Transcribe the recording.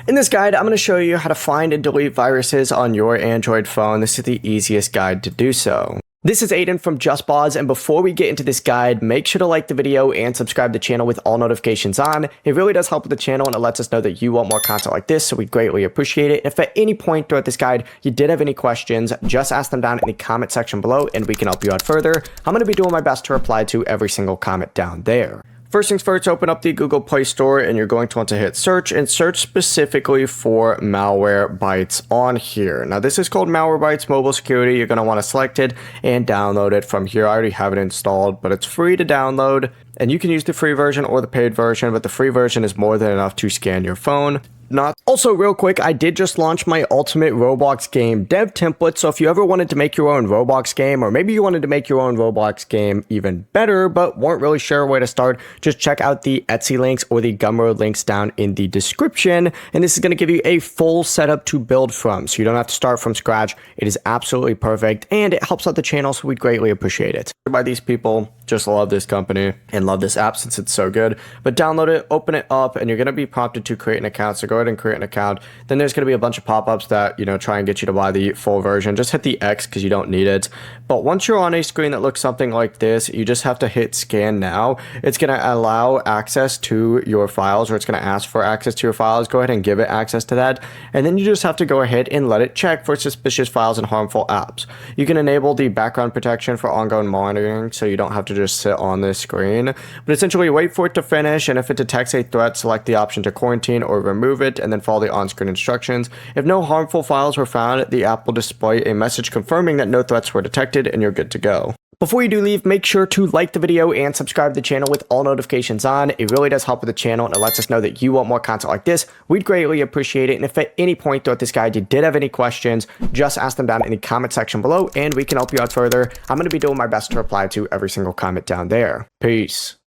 In this guide, I'm going to show you how to find and delete viruses on your Android phone. This is the easiest guide to do so. This is Aiden from JustBoz, and before we get into this guide, make sure to like the video and subscribe to the channel with all notifications on. It really does help with the channel, and it lets us know that you want more content like this, so we greatly appreciate it. If at any point throughout this guide you did have any questions, just ask them down in the comment section below, and we can help you out further. I'm going to be doing my best to reply to every single comment down there. First things first, open up the Google Play Store and you're going to want to hit search and search specifically for Malwarebytes on here. Now this is called Malwarebytes Mobile Security. You're going to want to select it and download it from here. I already have it installed, but it's free to download and you can use the free version or the paid version, but the free version is more than enough to scan your phone. Also, real quick, I did just launch my ultimate Roblox game dev template, so if you ever wanted to make your own Roblox game, or maybe you wanted to make your own Roblox game even better, but weren't really sure where to start, just check out the Etsy links or the Gumroad links down in the description, and this is going to give you a full setup to build from, so you don't have to start from scratch. It is absolutely perfect, and it helps out the channel, so we'd greatly appreciate it. By these people, just love this company and love this app since it's so good, but download it, open it up, and you're going to be prompted to create an account, so go ahead and create an account. Then there's going to be a bunch of pop-ups that, try and get you to buy the full version. Just hit the X because you don't need it. But once you're on a screen that looks something like this, you just have to hit scan now. It's going to allow access to your files, or it's going to ask for access to your files. Go ahead and give it access to that. And then you just have to go ahead and let it check for suspicious files and harmful apps. You can enable the background protection for ongoing monitoring, so you don't have to just sit on this screen. But essentially wait for it to finish, and if it detects a threat, select the option to quarantine or remove it, and then follow the on-screen instructions. If no harmful files were found, the app will display a message confirming that no threats were detected, and you're good to go. Before you do leave, make sure to like the video and subscribe to the channel with all notifications on. It really does help with the channel, and it lets us know that you want more content like this. We'd greatly appreciate it, and if at any point throughout this guide you did have any questions, just ask them down in the comment section below, and we can help you out further. I'm going to be doing my best to reply to every single comment down there. Peace.